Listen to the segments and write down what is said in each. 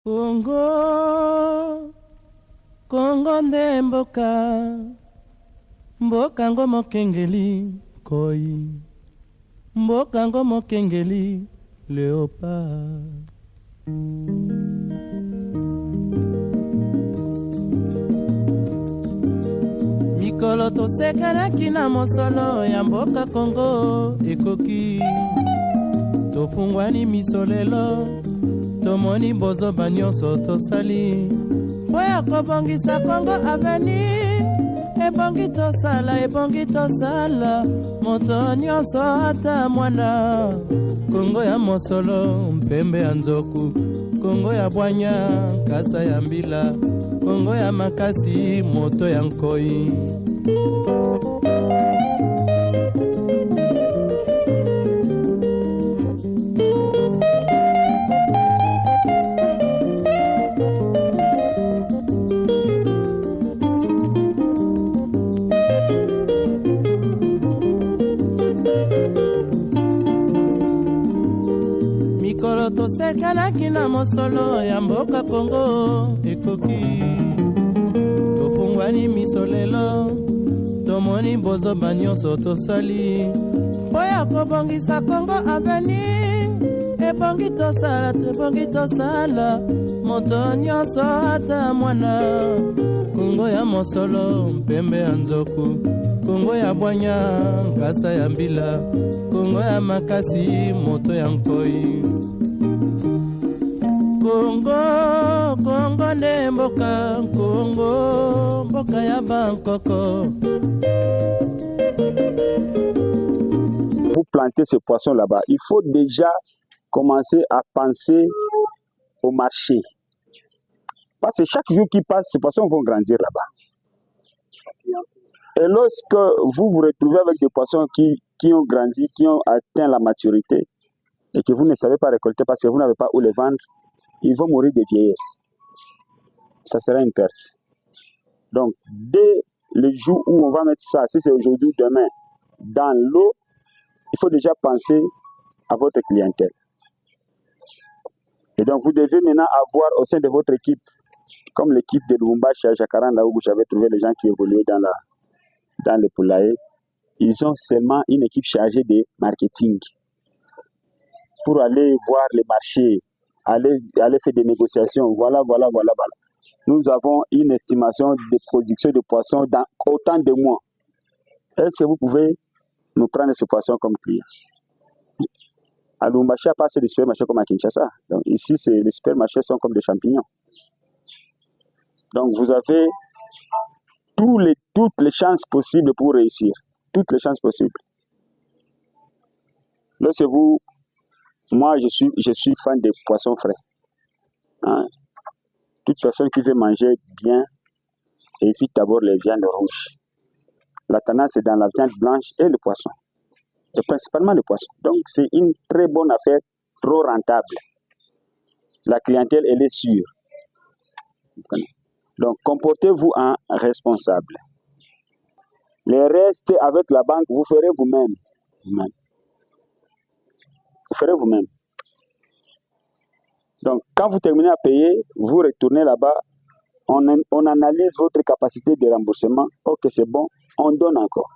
Congo, Congo nde mboka, mboka ngo mokengeli koi, mboka ngo mokengeli léopard. Mikolo tosekanaki na mosolo ya mboka Congo ekoki, tofungwani misolelo, tomoni bozoba nyonso tosali po ya kobongisa Congo avenir. Ebongi tosala moto nyonso ata mwana. Congo ya mosolo mpembe ya nzoku, Congo ya bwanya kasa ya mbila, Congo ya makasi moto ya nkoi. Mikolo tosekanaki na mosolo ya mboka Congo ekoki, tofungwani misolelo, tomoni bozoba nyonso tosali po ya kobongisa Congo avenir. Ebongi tosala moto nyonso ata mwana. Congo ya mosolo mpembe ya nzoku, Congo ya bwanya nkasa ya mbila, Congo ya makasi moto ya nkoi. Congo nde mboka, Congo mboka ya bankoko. Vous plantez ce poisson là-bas, il faut déjà commencer à penser au marché. Parce que chaque jour qui passe, ces poissons vont grandir là-bas. Et lorsque vous vous retrouvez avec des poissons qui ont grandi, qui ont atteint la maturité, et que vous ne savez pas récolter parce que vous n'avez pas où les vendre, ils vont mourir de vieillesse. Ça sera une perte. Donc, dès le jour où on va mettre ça, si c'est aujourd'hui, demain, dans l'eau, il faut déjà penser à votre clientèle. Et donc, vous devez maintenant avoir au sein de votre équipe, comme l'équipe de Lubumbashi à Jacaranda, où vous avez trouvé les gens qui évoluaient dans les poulaillers, ils ont seulement une équipe chargée de marketing pour aller voir les marchés, aller faire des négociations. Voilà. Nous avons une estimation de production de poissons dans autant de mois. Est-ce que vous pouvez nous prendre ce poisson comme client? À Lubumbashi, pas des supermarchés comme à Kinshasa. Donc ici, les supermarchés sont comme des champignons. Donc vous avez toutes les chances possibles pour réussir. Toutes les chances possibles. Lorsque moi je suis fan des poissons frais. Hein? Toute personne qui veut manger bien évite d'abord les viandes rouges. La tendance est dans la viande blanche et le poisson. Et principalement le poisson. Donc c'est une très bonne affaire, trop rentable. La clientèle, elle est sûre. Donc comportez-vous en responsable. Les restes avec la banque, vous ferez vous-même. Vous ferez vous-même. Donc quand vous terminez à payer, vous retournez là-bas, on analyse votre capacité de remboursement. Ok, c'est bon, on donne encore.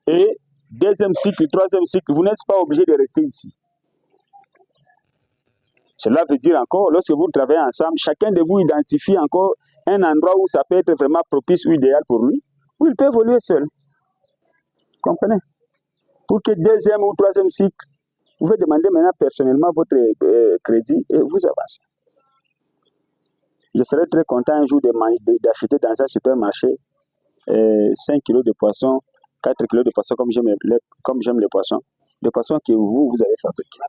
Et deuxième cycle, troisième cycle, vous n'êtes pas obligé de rester ici. Cela veut dire encore, lorsque vous travaillez ensemble, chacun de vous identifie encore un endroit où ça peut être vraiment propice ou idéal pour lui, où il peut évoluer seul. Comprenez? Pour que deuxième ou troisième cycle, vous pouvez demander maintenant personnellement votre crédit et vous avancez. Je serais très content un jour d'acheter dans un supermarché 5 kilos de poisson, 4 kilos de poisson comme j'aime les poissons. Des poissons que vous avez fabriqués.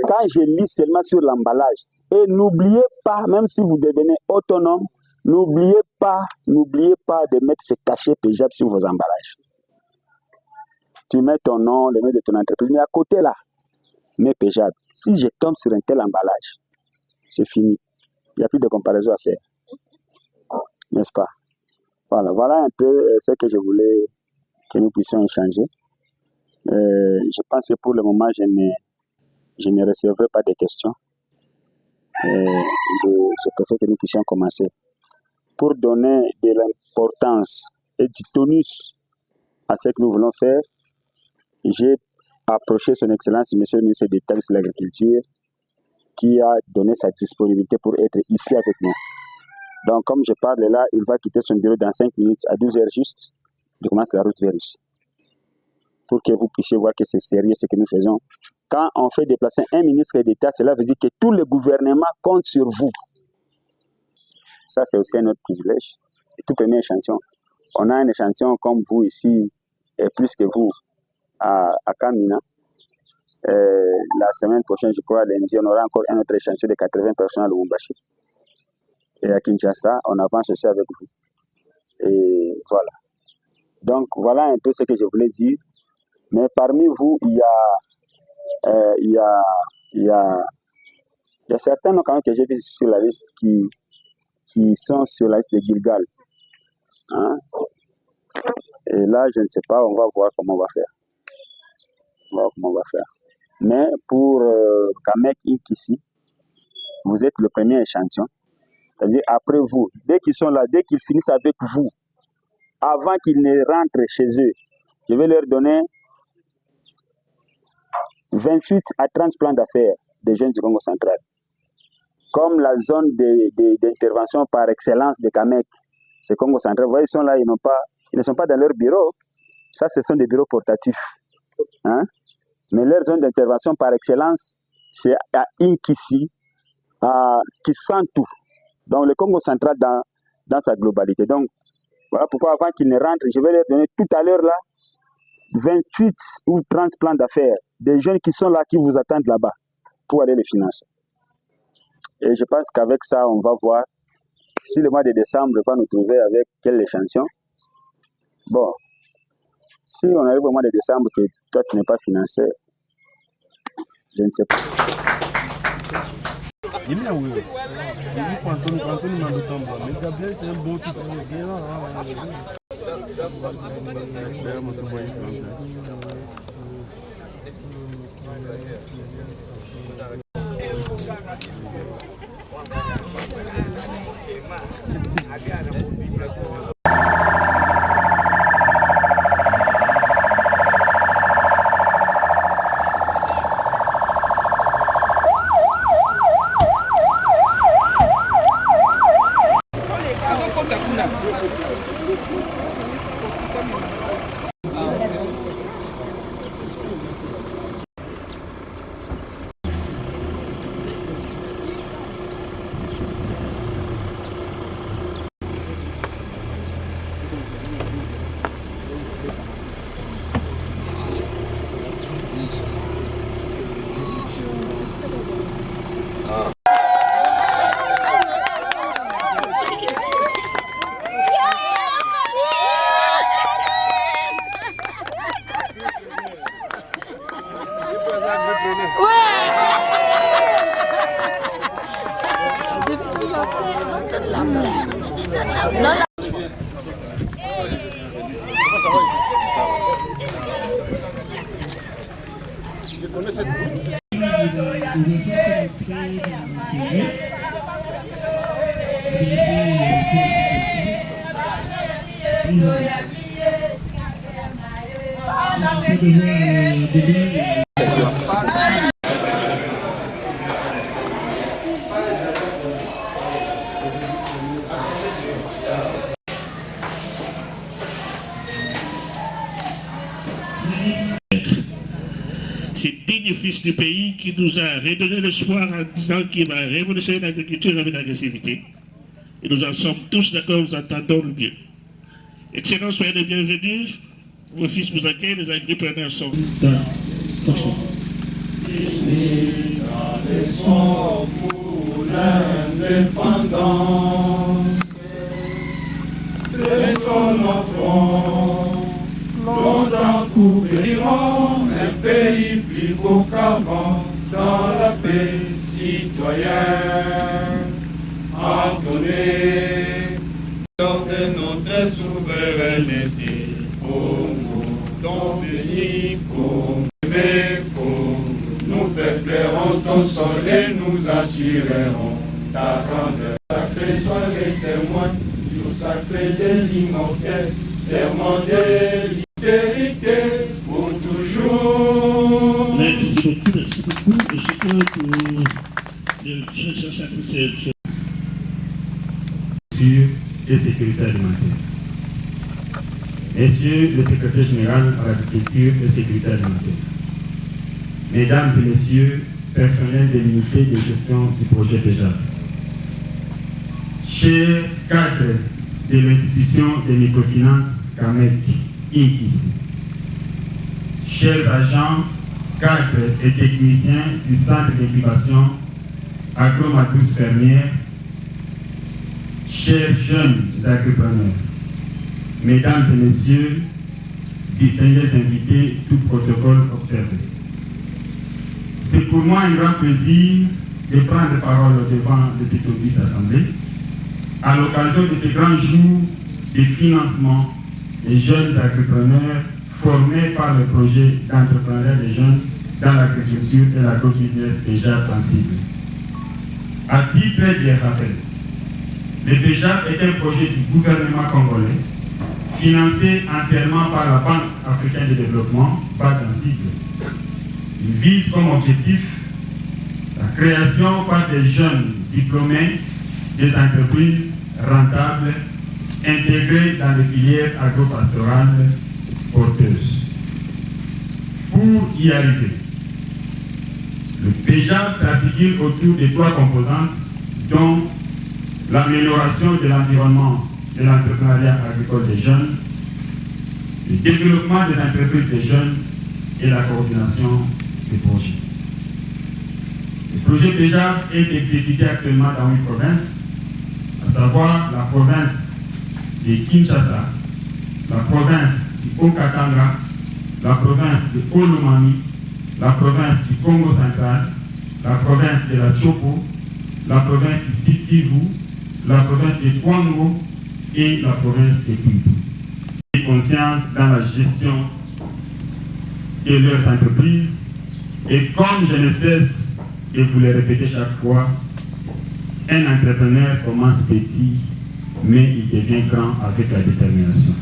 Quand je lis seulement sur l'emballage, et n'oubliez pas, même si vous devenez autonome, n'oubliez pas de mettre ce cachet PEJAB sur vos emballages. Tu mets ton nom, le nom de ton entreprise, mais à côté là, mets PEJAB. Si je tombe sur un tel emballage, c'est fini. Il n'y a plus de comparaison à faire. N'est-ce pas? Voilà un peu ce que je voulais que nous puissions échanger. Je pense que pour le moment, je ne recevrai pas de questions. Je préfère que nous puissions commencer. Pour donner de l'importance et du tonus à ce que nous voulons faire, j'ai approché son Excellence, Monsieur le ministre d'État de l'Agriculture, qui a donné sa disponibilité pour être ici avec nous. Donc, comme je parle là, il va quitter son bureau dans 5 minutes, à 12 heures juste, il commence la route vers ici. Pour que vous puissiez voir que c'est sérieux ce que nous faisons. Quand on fait déplacer un ministre d'État, cela veut dire que tout le gouvernement compte sur vous. Ça, c'est aussi un autre privilège. Et tout premier échantillon. On a un échantillon comme vous ici, et plus que vous, à Kamina. La semaine prochaine, je crois, lundi, on aura encore un autre échantillon de 80 personnes à Lubumbashi. Et à Kinshasa, on avance aussi avec vous. Et voilà. Donc, voilà un peu ce que je voulais dire. Mais parmi vous, il y a certains noms quand même que j'ai vus sur la liste qui sont sur la liste de Gilgal. Hein? Et là, je ne sais pas, on va voir comment on va faire. Mais pour Kamek Inkisi, vous êtes le premier échantillon. C'est-à-dire après vous, dès qu'ils sont là, dès qu'ils finissent avec vous, avant qu'ils ne rentrent chez eux, je vais leur donner 28 à 30 plans d'affaires des jeunes du Congo central. Comme la zone d'intervention par excellence de Kamek, c'est Congo central. Vous voyez, ils sont là, ils ne sont pas dans leur bureau. Ça, ce sont des bureaux portatifs. Hein? Mais leur zone d'intervention par excellence, c'est à Inkisi, à Kisantu. Donc, le Congo central dans sa globalité. Donc, voilà pourquoi avant qu'ils ne rentrent, je vais leur donner tout à l'heure là 28 ou 30 plans d'affaires. Des jeunes qui sont là, qui vous attendent là-bas pour aller les financer. Et je pense qu'avec ça, on va voir si le mois de décembre va nous trouver avec quel échantillon. Bon, si on arrive au mois de décembre que toi tu n'es pas financé, je ne sais pas. Il est là, oui. Il dit Anthony Mandotamba. Mais Gabriel, c'est un bon type. C'est digne fils du pays qui nous a redonné l'espoir en disant qu'il va révolutionner l'agriculture avec l'agressivité. Et nous en sommes tous d'accord, nous attendons le mieux. Excellents, soyez les bienvenus. Vos fils vous accueillent, les agripreneurs sont là. Pour l'indépendance de son enfant, longtemps couvriront un pays plus beau qu'avant, dans la paix citoyenne. Entonné lors de notre souveraineté, Congo, ton béni, Congo, mais Congo, nous peuplerons ton nos sols et nous assurerons ta grandeur. Sacrés soient les témoins, jour sacré de l'immortel, serment de l'hystérité pour toujours. Merci beaucoup. Je crois que le sacré et sécurité alimentaire. Messieurs le secrétaire général à l'agriculture et sécurité alimentaire, Mesdames et Messieurs, personnel de l'unité de gestion du projet PEJAB, chers cadres de l'institution de microfinance CAMEC ici, chers agents, cadres et techniciens du centre d'incubation Agromatous Fermière, chers jeunes agripreneurs, Mesdames et Messieurs, distingués invités, tout protocole observé. C'est pour moi un grand plaisir de prendre parole devant cette auguste assemblée à l'occasion de ce grand jour de financement des jeunes agripreneurs formés par le projet d'entrepreneuriat des jeunes dans l'agriculture et l'agrobusiness déjà sensible. À titre de rappel, le PEJAB est un projet du gouvernement congolais financé entièrement par la Banque africaine de développement, BAD en sigle. Il vise comme objectif la création par des jeunes diplômés des entreprises rentables intégrées dans les filières agro-pastorales porteuses. Pour y arriver, le PEJAB s'articule autour de 3 composantes, dont l'amélioration de l'environnement de l'entrepreneuriat agricole des jeunes, le développement des entreprises des jeunes et la coordination des projets. Le projet PEJAB est exécuté actuellement dans 8 provinces, à savoir la province de Kinshasa, la province du Haut-Katanga, la province de Olomami, la province du Congo central, la province de la Chopo, la province du Sud-Kivu, la province de Kwango et la province de Kwilu. J'ai conscience dans la gestion de leurs entreprises et comme je ne cesse de vous le répéter chaque fois, un entrepreneur commence petit mais il devient grand avec la détermination.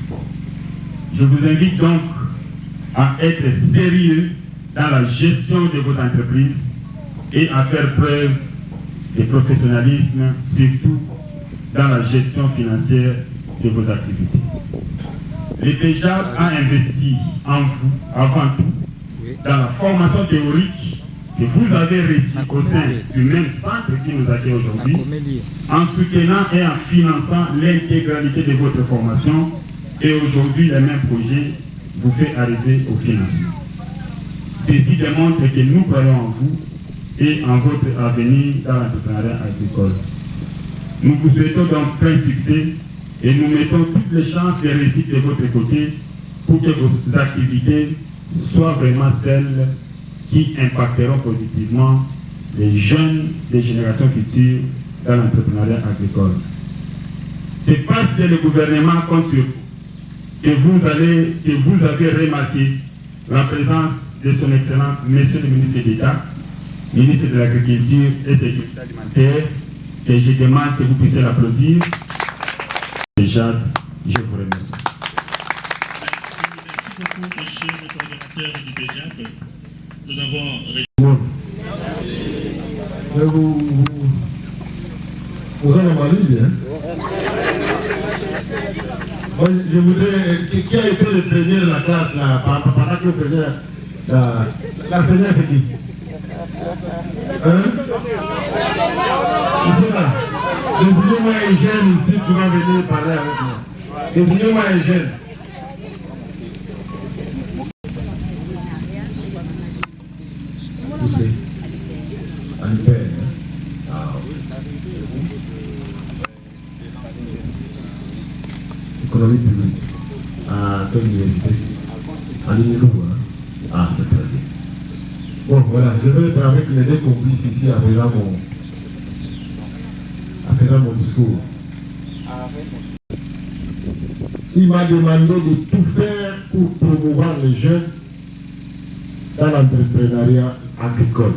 Je vous invite donc à être sérieux dans la gestion de vos entreprises et à faire preuve de professionnalisme, surtout dans la gestion financière de vos activités. Le PEJAB a investi en vous, avant tout, dans la formation théorique que vous avez reçue au sein du même centre qui nous accueille aujourd'hui, en soutenant et en finançant l'intégralité de votre formation, et aujourd'hui, le même projet vous fait arriver au financement. Ceci démontre que nous croyons en vous et en votre avenir dans l'entrepreneuriat agricole. Nous vous souhaitons donc plein succès et nous mettons toutes les chances de réussite de votre côté pour que vos activités soient vraiment celles qui impacteront positivement les jeunes des générations futures dans l'entrepreneuriat agricole. C'est parce que le gouvernement compte sur vous que vous avez remarqué la présence de son Excellence, Monsieur le ministre d'État, ministre de l'Agriculture et Sécurité alimentaire, et je demande que vous puissiez l'applaudir. Déjà, je vous remercie. Merci beaucoup, monsieur le coordonnateur du PEJAB. Nous avons... Vous en avez lu, hein? Moi, je voudrais... Qui a été le premier de la classe, là, pendant que vous faisiez la semaine, c'est qui? Hein? Désignez-moi un jeune ici qui va venir parler avec moi. Désignez-moi un jeune. Où c'est? En paix, hein? Ah oui. Économie publique. Ah, quelle université? En Inilou, hein? Ah, c'est très bien. Bon, voilà, je vais être avec les deux complices ici à présent mon discours. Il m'a demandé de tout faire pour promouvoir les jeunes dans l'entrepreneuriat agricole.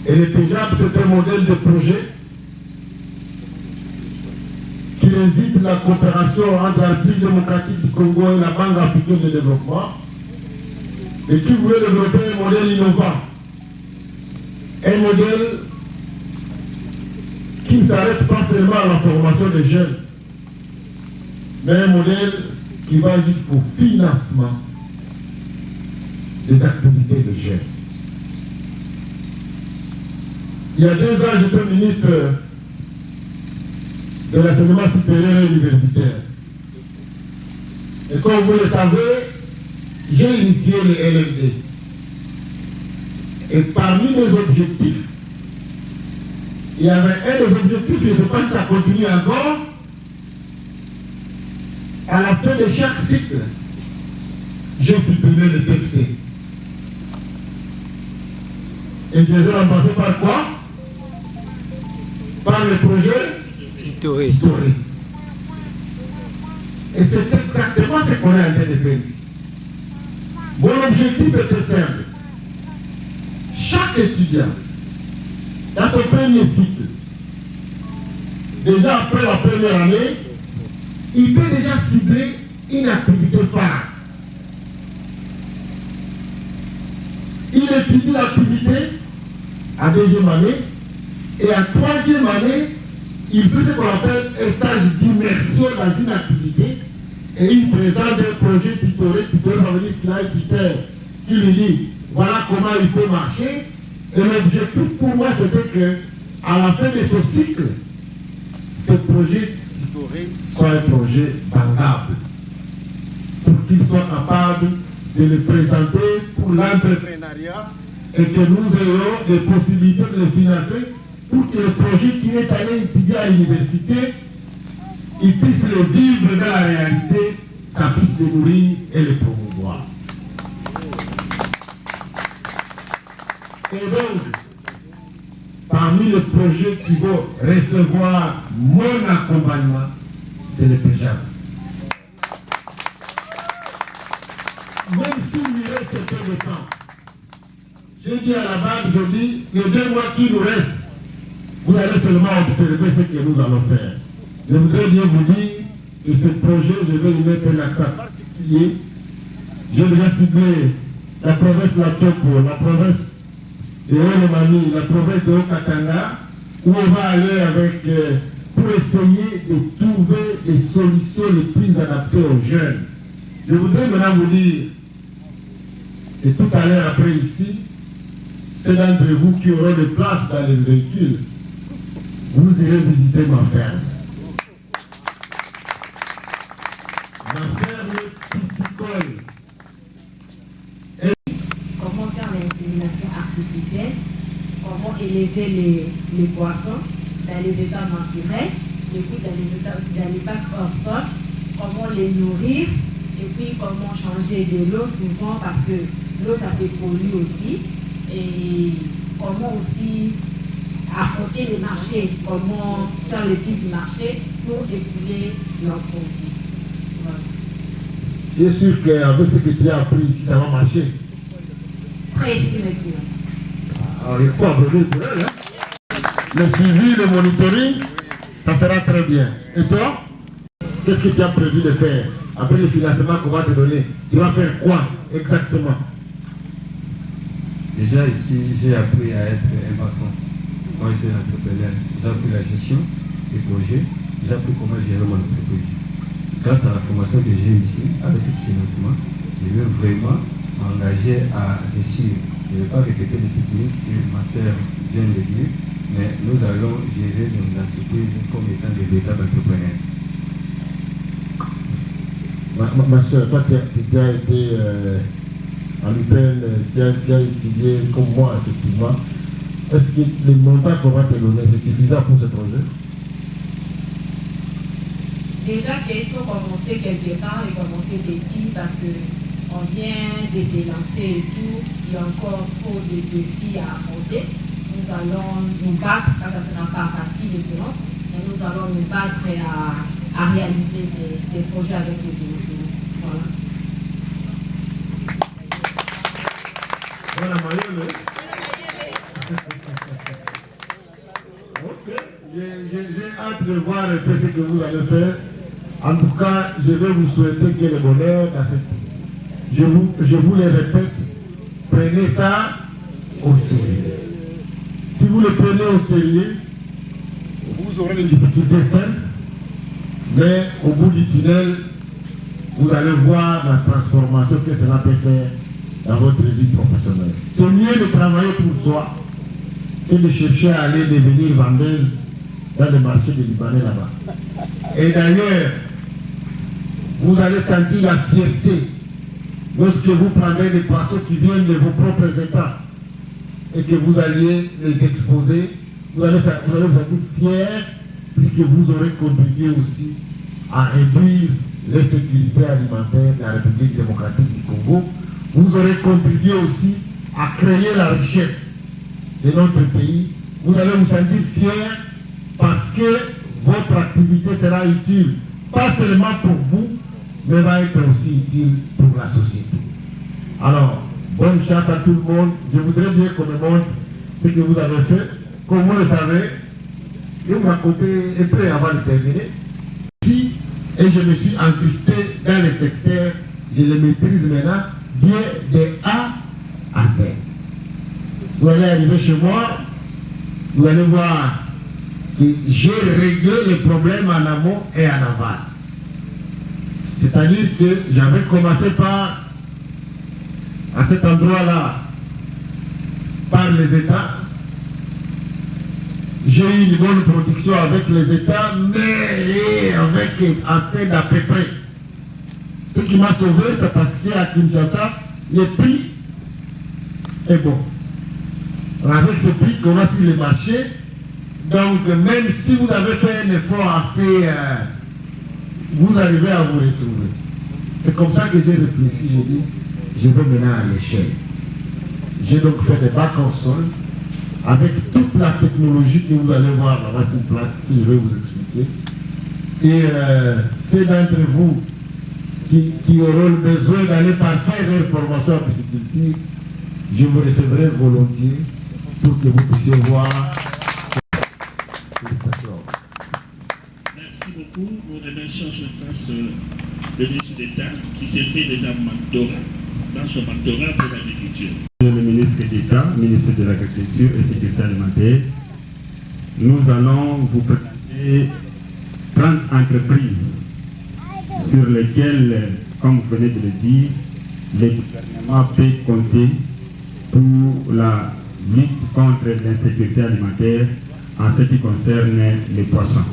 Et le PEJAB, c'est un modèle de projet qui réside la coopération entre la République démocratique du Congo et la Banque africaine de développement et qui voulait développer un modèle innovant. Un modèle qui ne s'arrête pas seulement à la formation des jeunes, mais un modèle qui va jusqu'au financement des activités de jeunes. Il y a 2 ans, j'étais ministre de l'enseignement supérieur et universitaire. Et comme vous le savez, j'ai initié le LMD. Et parmi mes objectifs, il y avait un des objectifs, je ne sais pas si ça continue encore, à la fin de chaque cycle, j'ai supprimé le TFC. Et je vais remplacer par quoi? Par le projet Titoré. Et c'est exactement ce qu'on est en train de faire ici. Mon objectif était simple. Chaque étudiant, dans son premier cycle, déjà après la première année, il peut déjà cibler une activité phare. Il étudie l'activité en 2e année et en 3e année, il fait ce qu'on appelle un stage d'immersion dans une activité et il présente un projet tutoré, ça veut dire qu'il a un tuteur qui lui dit voilà comment il faut marcher. Et l'objectif pour moi c'était que à la fin de ce cycle, ce projet tutoré soit un projet bankable pour qu'il soit capable de le présenter pour l'entrepreneuriat et que nous ayons des possibilités de le financer pour que le projet qui est allé étudier à l'université, il puisse le vivre dans la réalité, ça puisse le nourrir et le promouvoir. Et donc, parmi les projets qui vont recevoir mon accompagnement, c'est le PEJAB. Même s'il y reste peu de temps, j'ai dit à la base, je dis, les 2 mois qui nous restent, vous allez seulement observer ce que nous allons faire. Je voudrais bien vous dire que ce projet, je vais y mettre un accent particulier. J'ai déjà ciblé la province de la Tchoko, la province de Haut-Mani, la province de Haut-Katanga, où on va aller avec, pour essayer de trouver des solutions les plus adaptées aux jeunes. Je voudrais maintenant vous dire que tout à l'heure après ici, ceux d'entre vous qui auront des places dans les véhicules, vous irez visiter ma ferme. Ma ferme piscicole. Comment faire l'insémination artificielle, comment élever les poissons dans les états naturels, et puis dans les bacs hors sol, comment les nourrir, et puis comment changer de l'eau souvent parce que l'eau ça se pollue aussi, et comment aussi affronter les marchés, comment faire le type du marché pour écouler leurs produits. Voilà. Je suis sûr qu'avec ce que tu as appris ici, ça va marcher. Très sûr. Alors il faut abréger pour elle. Le suivi, le monitoring, ça sera très bien. Et toi, qu'est-ce que tu as prévu de faire? Après le financement qu'on va te donner, tu vas faire quoi exactement? Déjà ici, j'ai appris à être un patron. Moi, je suis un entrepreneur. J'ai appris la gestion des projets. J'ai appris comment gérer mon entreprise. Grâce à la formation que j'ai ici, avec ce financement, je veux vraiment m'engager à réussir. Je ne vais pas répéter les techniques que ma sœur vient de dire, mais nous allons gérer nos entreprises comme étant des véritables entrepreneurs. Ma soeur, toi tu as été à l'UPEL, tu as étudié comme moi effectivement. Est-ce que les montants qu'on va te donner, c'est suffisant pour ce projet? Déjà qu'il faut commencer quelque part et commencer petit parce qu'on vient de se lancer et tout, il y a encore trop de défis à affronter. Nous allons nous battre, parce que ce ne sera pas facile l'excellence, mais nous allons nous battre à réaliser ces projets avec ces financements. Voilà. Voilà, Marielle. Ok, j'ai hâte de voir un peu ce que vous allez faire. En tout cas, je vais vous souhaiter que le bonheur dans cette... Je vous le répète, prenez ça au sérieux. Si vous le prenez au sérieux, vous aurez des difficultés simples, mais au bout du tunnel, vous allez voir la transformation que cela peut faire dans votre vie professionnelle. C'est mieux de travailler pour soi que de chercher à aller devenir vendeuse dans le marché des Libanais là-bas. Et d'ailleurs, vous allez sentir la fierté lorsque vous prendrez des poissons qui viennent de vos propres États et que vous alliez les exposer. Vous allez vous sentir fier puisque vous aurez contribué aussi à réduire l'insécurité alimentaire de la République démocratique du Congo. Vous aurez contribué aussi à créer la richesse de notre pays. Vous allez vous sentir fier parce que votre activité sera utile, pas seulement pour vous, mais va être aussi utile pour la société. Alors, bonne chance à tout le monde. Je voudrais bien qu'on me montre ce que vous avez fait. Comme vous le savez, je vais vous raconter un peu avant de terminer. Si, et je me suis incrusté dans le secteur, je le maîtrise maintenant, bien de A à Z. Vous allez arriver chez moi, vous allez voir que j'ai réglé les problèmes en amont et en aval. C'est-à-dire que j'avais commencé par, à cet endroit-là, par les États. J'ai eu une bonne production avec les États, mais avec assez d'à peu près. Ce qui m'a sauvé, c'est parce qu'à Kinshasa, le prix est bon. Avec ce prix qu'on a sur le marché, donc même si vous avez fait un effort assez... vous arrivez à vous retrouver. C'est comme ça que j'ai réfléchi, j'ai dit, je vais maintenant à l'échelle. J'ai donc fait des bacs en sol, avec toute la technologie que vous allez voir là-bas sur place, que je vais vous expliquer. Et ceux d'entre vous qui auront besoin d'aller par faire leur formation en pisciculture, je vous recevrai volontiers pour que vous puissiez voir. Merci beaucoup. Nous remercions le ministre d'État qui s'est fait déjà mentorat dans son mentorat pour l'agriculture. Le ministre d'État, ministre de l'Agriculture et Sécurité alimentaire, nous allons vous présenter 30 entreprises sur lesquelles, comme vous venez de le dire, le gouvernement peut compter pour la lutte contre l'insécurité alimentaire en ce qui concerne les poissons.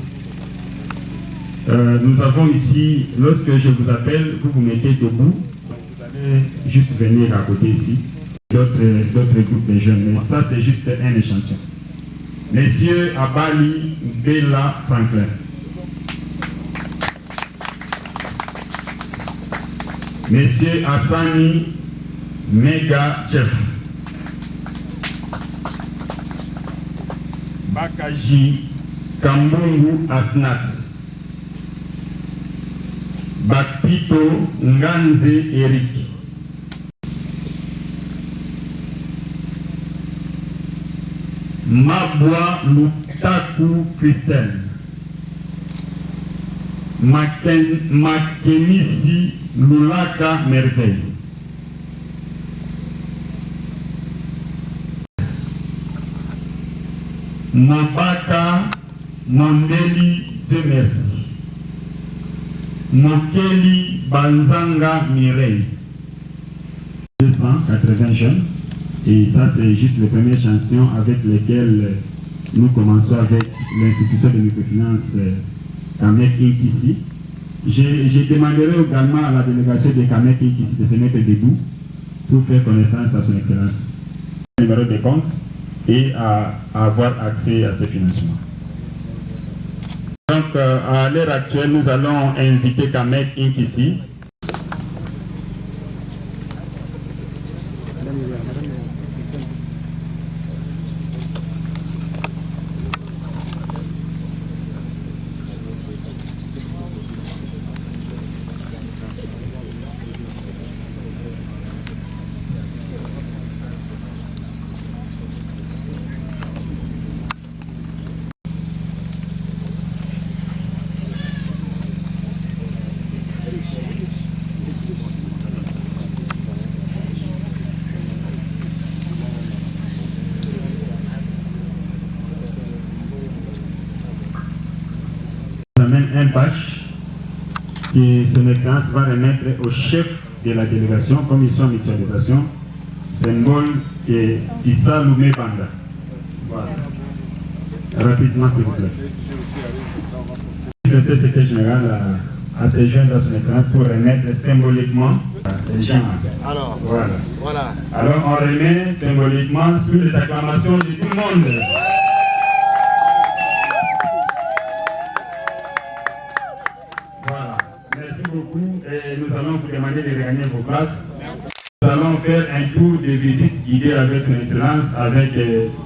Nous avons ici, lorsque je vous appelle, vous vous mettez debout, vous allez juste venir à côté ici, d'autres groupes de jeunes, mais ça c'est juste un échantillon. Messieurs Abali Bella Franklin. Monsieur Hassani Mega Chef. Bakaji Kambungu Asnat. Bakpito Nganze Eric. Mabwa Lutaku Christelle. Makenisi Lulaka Merveille. Mabaka Mondeli Dieu merci. Mokeli Banzanga Mireille. 280 jeunes. Et ça, c'est juste le premier échantillon avec lequel nous commençons avec l'institution de microfinance Kamek Inc. ici. Je demanderai également à la délégation de Kamek Inc. ici de se mettre debout pour faire connaissance à son excellence. Le numéro de compte et à avoir accès à ce financement. Donc, à l'heure actuelle, nous allons inviter Kamek Inc. ici. J'amène un badge que son Excellence va remettre au chef de la délégation, commission mutualisation, symbole et Issa Loumé Banda. Voilà. Rapidement, s'il vous plaît. Le secrétaire général à se joindre à son Excellence pour remettre symboliquement les gens. Alors, voilà. Alors, on remet symboliquement sous les acclamations de tout le monde. Voilà. Merci beaucoup. Et nous allons vous demander de regagner vos places. Nous allons faire un tour de visite guidée avec son Excellence, avec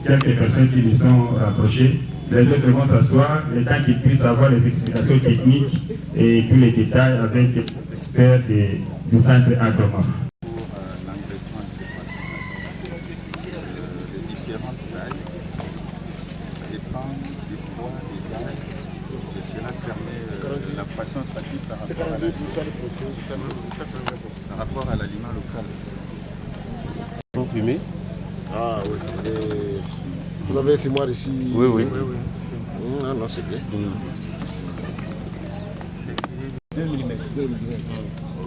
quelques personnes qui nous sont rapprochées. Les autres vont s'asseoir, le temps qu'ils puissent avoir les explications techniques et tous les détails avec les experts du centre Agroma. Par rapport à l'aliment local. Comprimé. Ah oui. Vous avez fait moi ici. Oui. Non, non, c'est bien. 2 mm.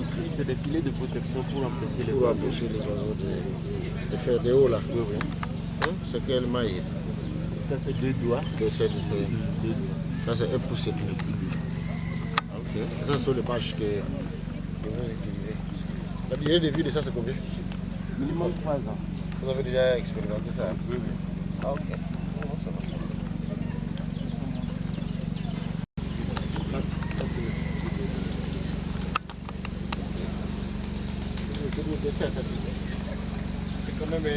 Ici, c'est des filets de protection pour empêcher les oiseaux de faire des hauts là. Oui. Hein? C'est quelle maille? Ça, c'est 2 doigts. Ça, c'est un pouce et tout. Ok. Et ça, ce sont les bâches que vous utilisez. La durée de vie de ça, c'est combien? Minimum 3 ans. Vous avez déjà expérimenté ça? Oui. Ah, ok. Ça va. C'est quand même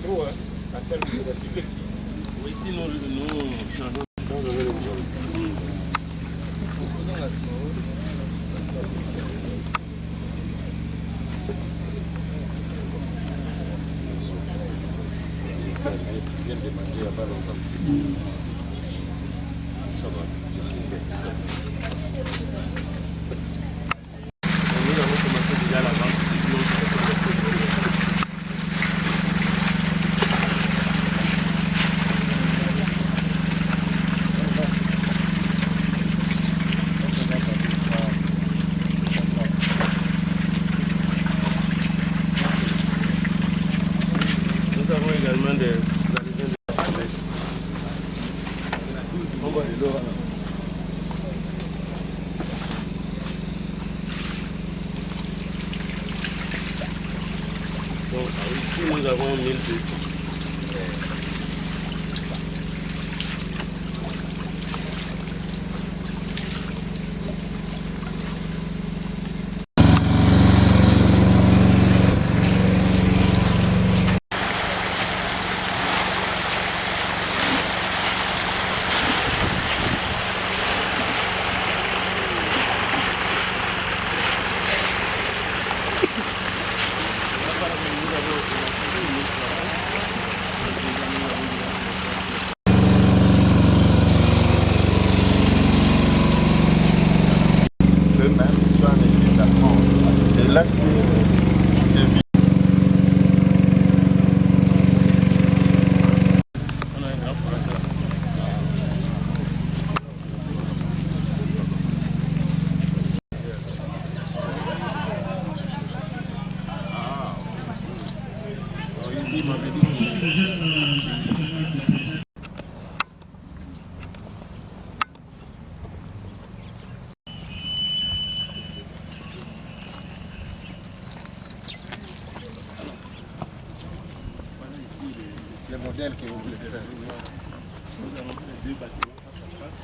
trop, hein, en termes de la cité. Oui, ici, nous changeons. Bien demandé il n'y a pas longtemps. Ça va. Nous avons commencé déjà la vente. Nous avons également des arrivées de café. Donc ici nous avons 1200. Et là, c'est vide. Le modèle que vous voulez faire. Nous avons fait 2 bâtiments face à face.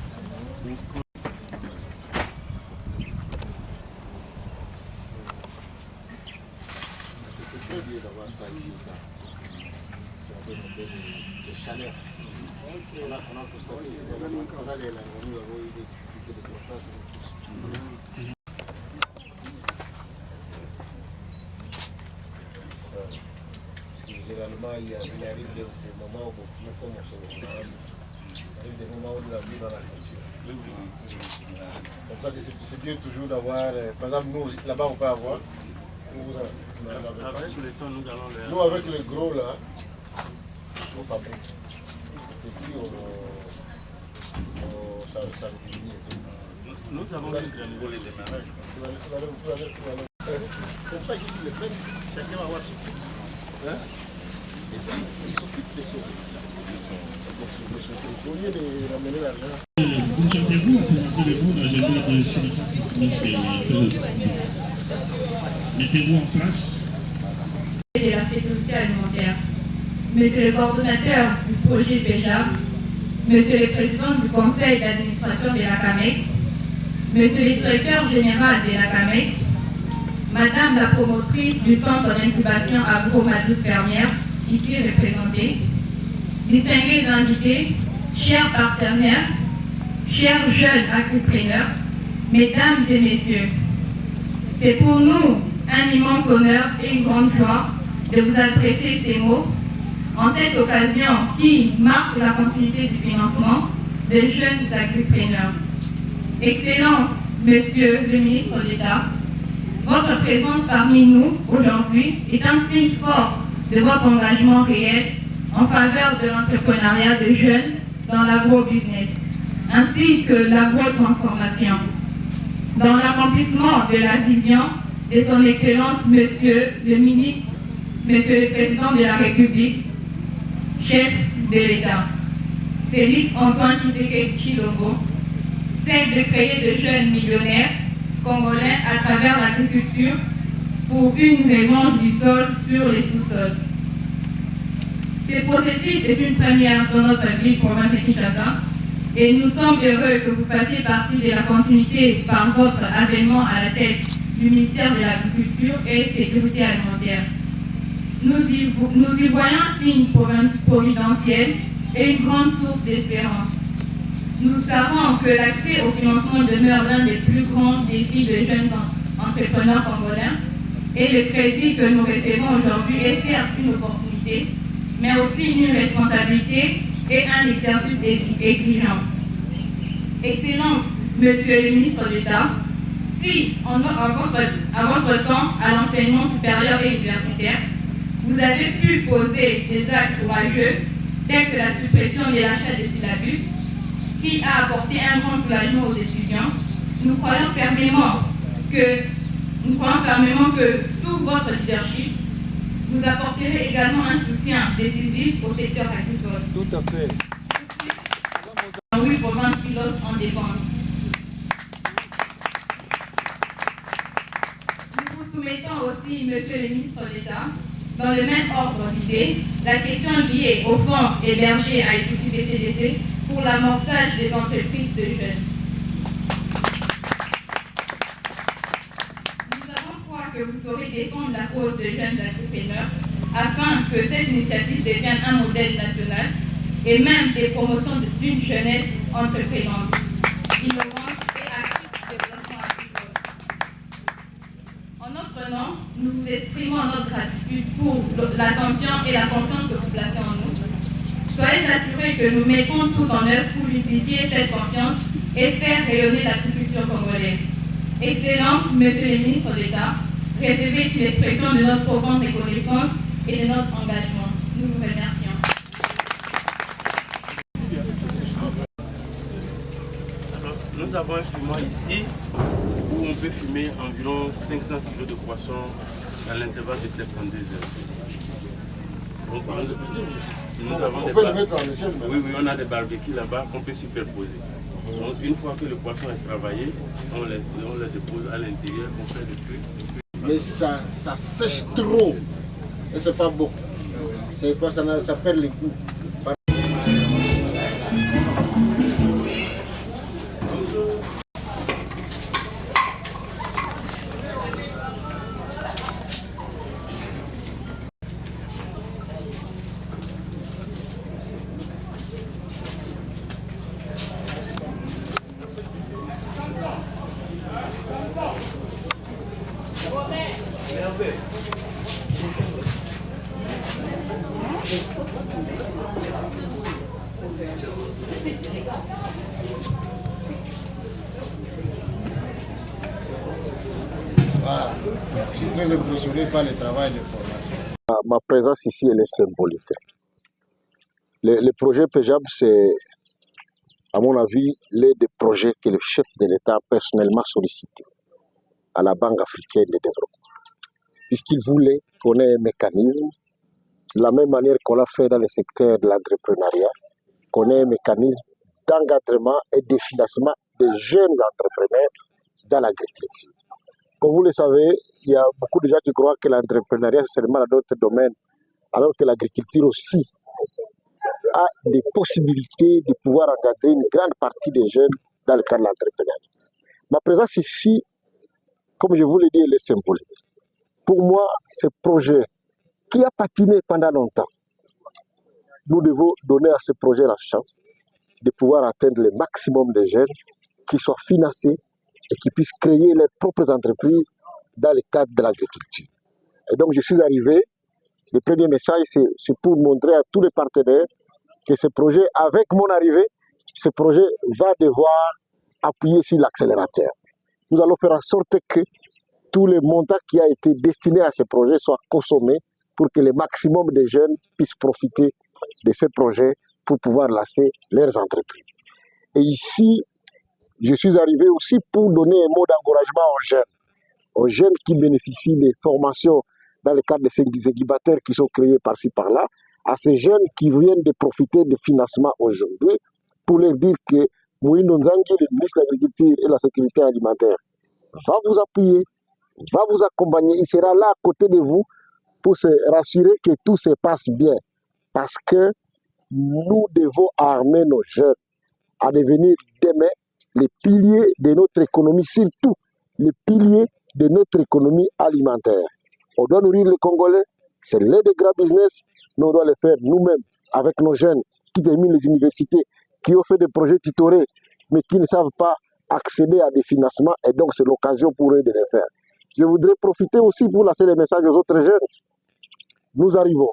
C'est très bien d'avoir ça ici, ça. C'est un peu de chaleur. On a constaté, on a les langues, nous avons eu des déportages. Généralement, il arrive des moments où, comme on se il arrive des moments où il a vu dans la culture. Comme ça, c'est bien toujours d'avoir, par exemple, nous, là-bas, on peut avoir. Avec le temps, nous allons les... Nous, avec les gros, là, on fabrique. Et puis, ça diminue. Nous avons une grande pour les démarrages. Ils s'occupent de ça. Vous avez-vous rappelez-vous l'agenda de sélection? Mettez-vous en place. Et la sécurité alimentaire. Monsieur le coordonnateur du projet PEJAB, Monsieur le président du conseil d'administration de la CAMEC, Monsieur le directeur général de la CAMEC, Madame la promotrice du centre d'incubation agro-matrice fermière, ici représentée, distingués invités, chers partenaires, chers jeunes agripreneurs, mesdames et messieurs, c'est pour nous un immense honneur et une grande joie de vous adresser ces mots en cette occasion qui marque la continuité du financement des jeunes agripreneurs. Excellence, Monsieur le ministre d'État, votre présence parmi nous aujourd'hui est un signe fort de votre engagement réel en faveur de l'entrepreneuriat des jeunes dans l'agro-business, ainsi que l'agro-transformation. Dans l'accomplissement de la vision de son Excellence, Monsieur le ministre, Monsieur le Président de la République, chef de l'État, Félix Antoine Tshisekedi Tshilombo, celle de créer de jeunes millionnaires congolais à travers l'agriculture pour une revanche du sol sur les sous-sols. Ce processus est une première dans notre ville, province de Kinshasa, et nous sommes heureux que vous fassiez partie de la continuité par votre avènement à la tête du ministère de l'Agriculture et Sécurité alimentaire. Nous y voyons un signe providentiel et une grande source d'espérance. Nous savons que l'accès au financement demeure l'un des plus grands défis de jeunes entrepreneurs congolais et le crédit que nous recevons aujourd'hui est certes une opportunité, mais aussi une responsabilité et un exercice exigeant. Excellence, Monsieur le ministre d'État, si à votre temps à l'enseignement supérieur et universitaire, vous avez pu poser des actes courageux tels que la suppression de l'achat des syllabus, qui a apporté un grand soulagement aux étudiants, nous croyons fermement que sous votre leadership, vous apporterez également un soutien décisif au secteur agricole. Tout à fait. Oui, province pilote en dépendance. Nous vous soumettons aussi, Monsieur le ministre d'État, dans le même ordre d'idées, la question liée au fonds hébergé à Equity BCDC pour l'amorçage des entreprises de jeunes. Nous avons foi que vous saurez défendre la cause de jeunes entrepreneurs afin que cette initiative devienne un modèle national et même des promotions d'une jeunesse entreprenante, innovante et active du développement agricole. En notre nom, nous vous exprimons notre gratitude pour l'attention et la confiance que vous placez en nous. Soyez assurés que nous mettrons tout en œuvre pour justifier cette confiance et faire rayonner l'agriculture congolaise. Excellence, Monsieur le ministre d'État, recevez ici l'expression de notre profonde reconnaissance et de notre engagement. Nous vous remercions. Alors, nous avons un fumoir ici où on peut fumer environ 500 kg de poisson dans l'intervalle de 72 heures. Donc, nous avons on peut le mettre en échelle. Oui, on a des barbecues là-bas qu'on peut superposer. Donc, une fois que le poisson est travaillé, on le dépose à l'intérieur, on fait le feu. Mais ça sèche trop. Et c'est pas bon. C'est pas, ça perd les goûts. Voilà. Je suis très impressionné par le travail de formation. Ma présence ici, elle est symbolique. Le projet PEJAB, à mon avis, l'un des projets que le chef de l'État a personnellement sollicité à la Banque africaine de développement, puisqu'il voulait qu'on ait un mécanisme, de la même manière qu'on l'a fait dans le secteur de l'entrepreneuriat, qu'on ait un mécanisme d'encadrement et de financement des jeunes entrepreneurs dans l'agriculture. Comme vous le savez, il y a beaucoup de gens qui croient que l'entrepreneuriat c'est seulement dans d'autres domaines, alors que l'agriculture aussi a des possibilités de pouvoir encadrer une grande partie des jeunes dans le cadre de l'entrepreneuriat. Ma présence ici, comme je vous l'ai dit, elle est symbolique. Pour moi, ce projet qui a patiné pendant longtemps, nous devons donner à ce projet la chance de pouvoir atteindre le maximum de jeunes qui soient financés et qui puissent créer leurs propres entreprises dans le cadre de l'agriculture. Et donc, je suis arrivé. Le premier message, c'est pour montrer à tous les partenaires que ce projet, avec mon arrivée, ce projet va devoir appuyer sur l'accélérateur. Nous allons faire en sorte que tous les montants qui ont été destinés à ce projet soient consommés pour que le maximum de jeunes puissent profiter de ce projet pour pouvoir lancer leurs entreprises. Et ici, je suis arrivé aussi pour donner un mot d'encouragement aux jeunes qui bénéficient des formations dans le cadre de ces incubateurs qui sont créés par-ci par-là, à ces jeunes qui viennent de profiter de financement aujourd'hui, pour leur dire que Moïno Nzangi, le ministre de l'Agriculture et de la Sécurité alimentaire, va vous appuyer, va vous accompagner, il sera là à côté de vous pour se rassurer que tout se passe bien. Parce que nous devons armer nos jeunes à devenir demain les piliers de notre économie, surtout les piliers de notre économie alimentaire. On doit nourrir les Congolais, c'est l'un des grands business, mais on doit le faire nous-mêmes avec nos jeunes qui terminent les universités, qui ont fait des projets tutorés, mais qui ne savent pas accéder à des financements, et donc c'est l'occasion pour eux de le faire. Je voudrais profiter aussi pour lancer les messages aux autres jeunes. Nous arrivons,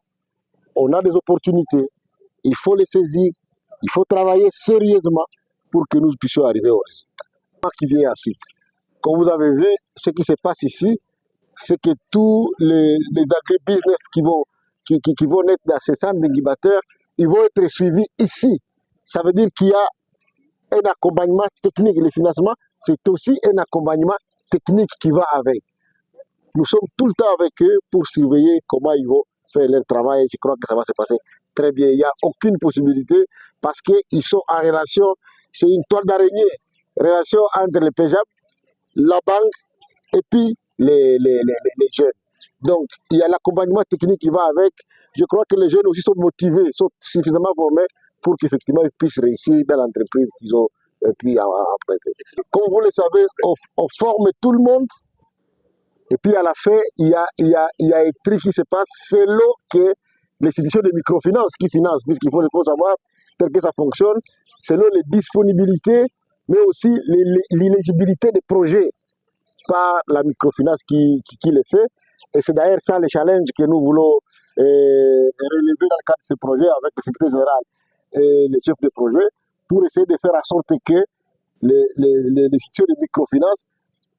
on a des opportunités, il faut les saisir, il faut travailler sérieusement pour que nous puissions arriver au résultat. Qui vient ensuite. Comme vous avez vu, ce qui se passe ici, c'est que tous les agribusiness qui vont naître dans ces centres d'incubateurs, ils vont être suivis ici. Ça veut dire qu'il y a un accompagnement technique. Le financement, c'est aussi un accompagnement technique qui va avec. Nous sommes tout le temps avec eux pour surveiller comment ils vont faire leur travail. Je crois que ça va se passer très bien. Il n'y a aucune possibilité parce qu'ils sont en relation, c'est une toile d'araignée, relation entre le PEJAB, la banque et puis les jeunes. Donc, il y a l'accompagnement technique qui va avec. Je crois que les jeunes aussi sont motivés, sont suffisamment formés pour qu'effectivement ils puissent réussir dans l'entreprise qu'ils ont pris après. Comme vous le savez, on forme tout le monde. Et puis à la fin, il y a un truc qui se passe selon que l'institution de microfinance qui finance, puisqu'il faut savoir tel que ça fonctionne, selon les disponibilités, mais aussi l'éligibilité des projets par la microfinance qui les fait. Et c'est d'ailleurs ça le challenge que nous voulons relever dans le cadre de ce projet avec le secrétaire général et les chefs de projet pour essayer de faire en sorte que les institutions de microfinance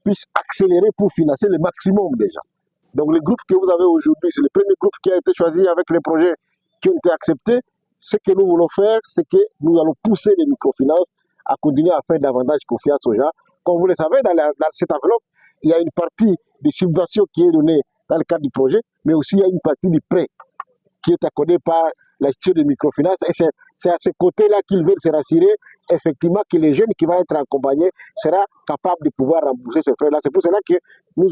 puissent accélérer pour financer le maximum des gens. Donc le groupe que vous avez aujourd'hui, c'est le premier groupe qui a été choisi avec les projets qui ont été acceptés. Ce que nous voulons faire, c'est que nous allons pousser les microfinances à continuer à faire davantage confiance aux gens. Comme vous le savez, dans cette enveloppe, il y a une partie de subvention qui est donnée dans le cadre du projet, mais aussi il y a une partie du prêt qui est accordée par l'institution de microfinance. Et c'est à ce côté-là qu'ils veulent se rassurer, effectivement, que les jeunes qui vont être accompagnés seront capables de pouvoir rembourser ces frais-là. C'est pour cela que nous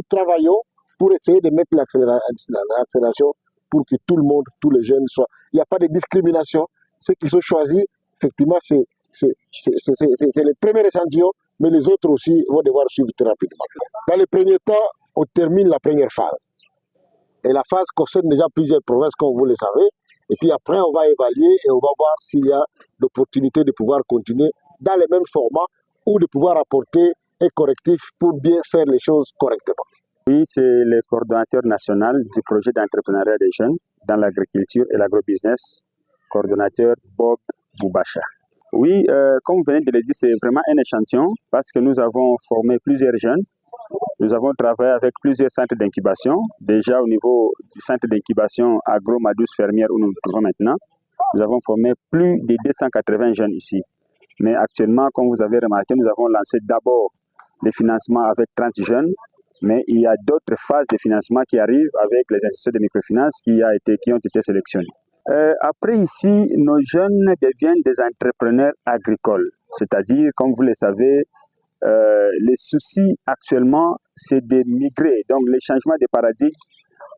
travaillons pour essayer de mettre l'accélération pour que tout le monde, tous les jeunes soient. Il n'y a pas de discrimination. Ceux qui sont choisis, effectivement, c'est le premier échantillon, mais les autres aussi vont devoir suivre très rapidement. Dans le premier temps, on termine la première phase. Et la phase concerne déjà plusieurs provinces, comme vous le savez. Et puis après, on va évaluer et on va voir s'il y a l'opportunité de pouvoir continuer dans les mêmes formats ou de pouvoir apporter un correctif pour bien faire les choses correctement. Oui, c'est le coordonnateur national du projet d'entrepreneuriat des jeunes dans l'agriculture et l'agrobusiness, coordonnateur Bob Boubacha. Oui, comme vous venez de le dire, c'est vraiment un échantillon parce que nous avons formé plusieurs jeunes. Nous avons travaillé avec plusieurs centres d'incubation. Déjà au niveau du centre d'incubation Agro Madouce Fermière où nous nous trouvons maintenant, nous avons formé plus de 280 jeunes ici. Mais actuellement, comme vous avez remarqué, nous avons lancé d'abord les financements avec 30 jeunes, mais il y a d'autres phases de financement qui arrivent avec les institutions de microfinance qui ont été sélectionnées. Après ici, nos jeunes deviennent des entrepreneurs agricoles. C'est-à-dire, comme vous le savez, les soucis actuellement, c'est de migrer. Donc, les changements de paradigme,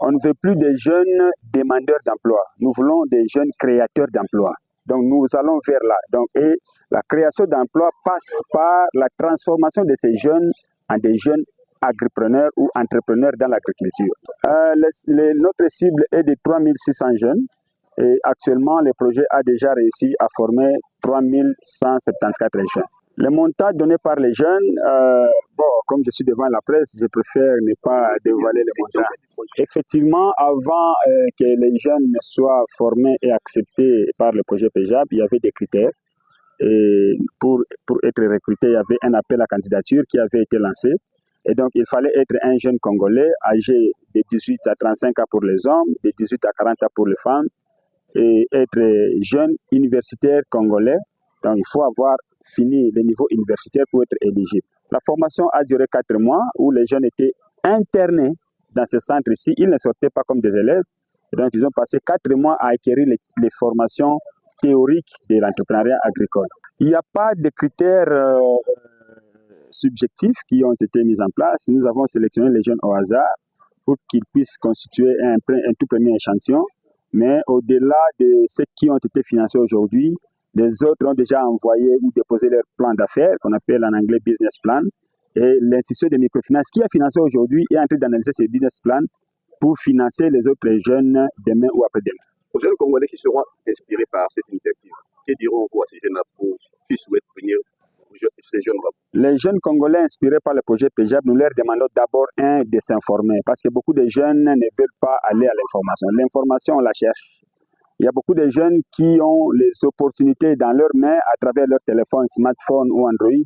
on ne veut plus des jeunes demandeurs d'emploi. Nous voulons des jeunes créateurs d'emploi. Donc, nous allons vers là. Donc, et la création d'emplois passe par la transformation de ces jeunes en des jeunes agripreneurs ou entrepreneurs dans l'agriculture. Notre cible est de 3600 jeunes. Et actuellement, le projet a déjà réussi à former 3174 jeunes. Le montant donné par les jeunes, comme je suis devant la presse, je préfère ne pas dévoiler le montant. Effectivement, avant que les jeunes soient formés et acceptés par le projet PEJAB, il y avait des critères. Et pour être recruté, il y avait un appel à candidature qui avait été lancé. Et donc, il fallait être un jeune Congolais âgé de 18 à 35 ans pour les hommes, de 18 à 40 ans pour les femmes, et être jeune universitaire congolais. Donc, il faut avoir fini le niveau universitaire pour être éligible. La formation a duré 4 mois où les jeunes étaient internés dans ce centre ici. Ils ne sortaient pas comme des élèves. Et donc, ils ont passé 4 mois à acquérir les formations théoriques de l'entrepreneuriat agricole. Il n'y a pas de critères subjectifs qui ont été mis en place. Nous avons sélectionné les jeunes au hasard pour qu'ils puissent constituer un tout premier échantillon. Mais au-delà de ceux qui ont été financés aujourd'hui, les autres ont déjà envoyé ou déposé leur plan d'affaires, qu'on appelle en anglais business plan. Et l'institution de microfinance qui a financé aujourd'hui est en train d'analyser ces business plans pour financer les autres jeunes demain ou après-demain. Aux jeunes Congolais qui seront inspirés par cette initiative, que diront-vous à ces jeunes-là pour qu'ils souhaitent venir ces jeunes-là? Les jeunes Congolais inspirés par le projet PEJAB, nous leur demandons d'abord de s'informer parce que beaucoup de jeunes ne veulent pas aller à l'information. L'information, on la cherche. Il y a beaucoup de jeunes qui ont les opportunités dans leurs mains à travers leur téléphone, smartphone ou Android,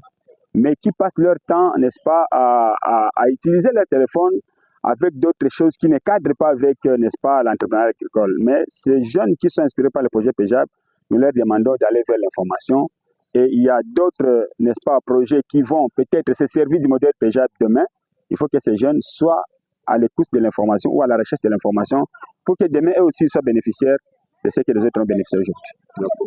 mais qui passent leur temps, n'est-ce pas, à utiliser leur téléphone avec d'autres choses qui ne cadrent pas avec, n'est-ce pas, l'entrepreneuriat agricole. Mais ces jeunes qui sont inspirés par le projet PEJAB, nous leur demandons d'aller vers l'information. Et il y a d'autres, n'est-ce pas, projets qui vont peut-être se servir du modèle PEJAB demain. Il faut que ces jeunes soient à l'écoute de l'information ou à la recherche de l'information pour que demain, eux aussi soient bénéficiaires de ce que les autres ont bénéficié aujourd'hui. Merci.